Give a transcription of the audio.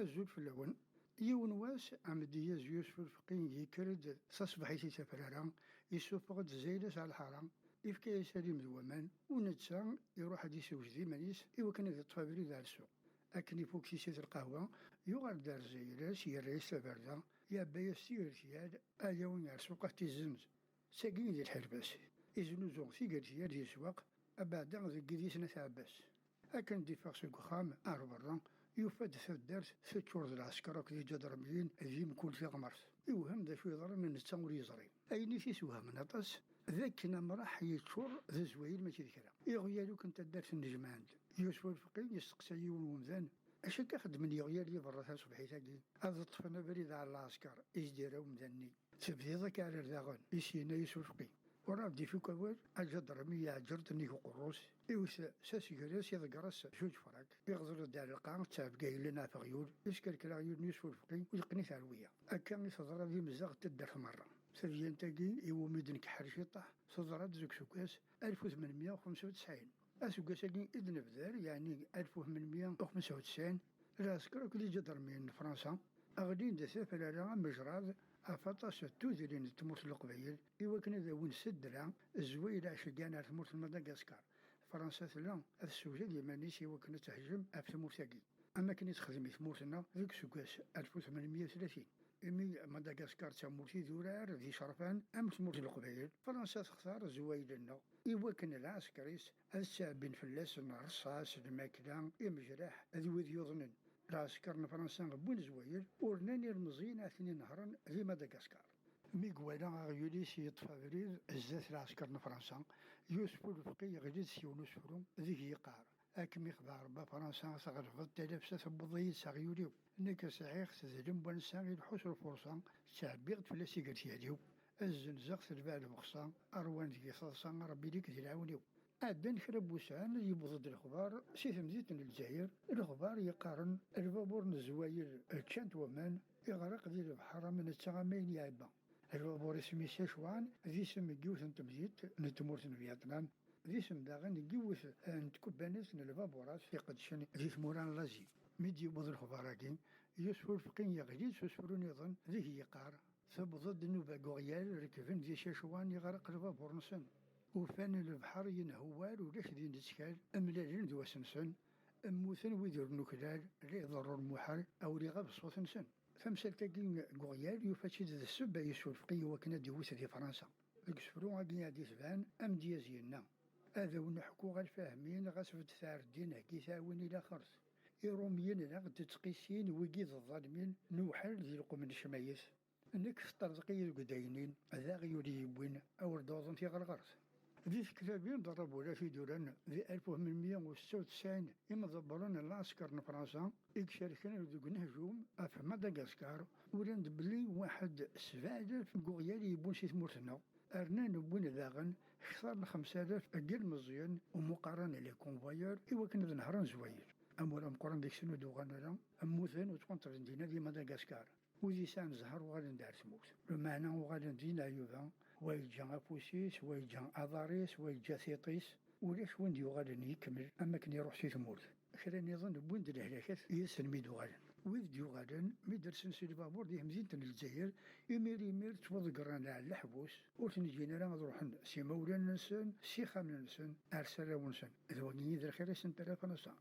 الزول في اللون يون واس عمدية يوسف الفقيه يكرد تصبحيتي تفرارا يسوفغد زيدس على الحرام يفكي يسالي مدومان ونتسا يروح هادي يسوج مانيس إوا كان يتفابري ذا السوق أكني فوق سيسيت القهوة يغار دار زيراس يريس البردة يا بايا سيرتياد أياون يرسوقه تيزنز ساقين ديال الحرباس يزنوزون سيقاتيا ديال السواق أبعدا ذي قديسنا عباس أكن دي فاق خام برا يفاد ثدارت 6 شهور العسكر وكذي جدرميين ذي مكون في غمرت يوهم ذا شو يضرب من التمر يزري أيني في سوها من أطاس ذاك مرح يتشور ذا زويل ماشي ذكرى يغيالو كنت دارت النجم عند يوسف الفقيه يستقسى ومذان اش كخدم يغيال يبرثها صبحيتاكي هذا طفنا بريد على العسكر ايش ديرو مذني تبديضك على الرغن يسينا يوسف الفقيه وراه بدي في كوار الجدر مية عجرتني في قروس إيوس ساسي جريس يذكرس جوج فرق يغزر دار القاع تابقى لنا في غيول يشكل كلا غيول نيوس والفقي ويقني ثروية أكان يصدر ذي مزاغ تدر مرة سفيان تاقي إيو مدن كحرشيطة صدرات زوك سوكاس 1895 أسوكاس أكين إذن بذار يعني 1895 العسكر كل جدر من فرنسا أغدين دسافر على مجراد أفطاس توذرين تموت القبيل إوا كان ذا وين سدرا الزويلة عشقانا تموت مدغشقر فرنسا ثلا السوجة اليمانيس إوا كانت تهجم في تمورتاكي أما كانت تخدم تمورتنا ذيك سوكاس 1830 إمي مدغشقر تمورتي ذورار ذي شرفان أم تموت القبيل فرنسا تختار زويلنا إوا كان العسكريس السابين فلاس الرصاص الماكلة المجراح ذوي يظنن العسكر فرنسا بون زوير ورناني المزين عثني نهرا في مدغشقر ميقوالا غيوليس يطفى بريد الزات العسكر فرنسا يوسف الفقيه غديد سيونس فرو ذيك يقار أكمي إخبار با فرنسا سغرفت تلفسة بضيت سغيوليو نيك صحيح تزلم بنسان الحوس الفرصة تعبيغت في لاسيقرتي هاديو الزنزق تربع المخصة أروان ذي صلصة ربي ليك ذي العونيو عدن خرب وسعان يبضد الأخبار سي تمزيت الجزائر الأخبار يقارن البابور الزواير تشانت ومان يغرق ذي البحر من التغامين يعبا البابور اسمي سيشوان ذي سم جيوث تمزيت نتمورت فيتنام ذي سم داغن جيوث نتكبانيس البابورات في قدشن ذي ثموران لازي ميدي يبض الأخبار كين يوسف الفقين يغليل سوسفرون يظن ذي يقار ثبضد النوبة غوريال ركفن ذي سيشوان يغرق البابور نسن وفان البحر ينهوال ولاش ذي نتسكال أملالين ذو سنسن أموثن ويدر نكلال لي ضرر المحال أو لي غاب صوت نسن فمسالتاكين غوريال يفتشد ذا السبع يوسف الفقيه وكنا ديوث في فرنسا اكسفرو غادي عادي سبان أم ديازينا هذا ونحكو غا الفاهمين غاسفد ثار الدين هكي ثاوين إلى خرس إيروميين غد تقيسين ويقيد الظالمين نوحل ذي القوم الشمايس انك ترزقي القداينين ذا غيولي يبوين أو ردوضن في غرغرس ذي كتابين ضربوا لا في دوران ذي 1896 إما ضبرون العسكر فرنسا إكشاركنا ذوك نهجوم في مدغشقر ولان بلي واحد 7000 غوريال يبون سي تمورتنا أرنا نبون ذاغن اختار 5000 أقل مزيان ومقارنة لي كونفويور إوا كنا نهران زوير أمورا مقارن ديك سنو دوغانا لا أموثن وتقنطر دينا ذي مدغشقر وذي سان زهر وغادي ندار تموت بمعنى وغادي ندينا يوفا ويجا أبوسيس ويجا أضاريس ويجا ثيطيس ولاش وين ديو غادي يكمل أما كان يروح سي تموت خلينا نظن بوين ديال الهلاكات يسن ميدو غادي ويف ديو غادي ميدرسن سي البابور ديه مزيان للجزائر يمير تفضقرنا على الحبوس وتنجينا راه نروح سي مولانا نسن سي خامل نسن أرسل ونسن ذواني ذا الخير سنترا فرنسا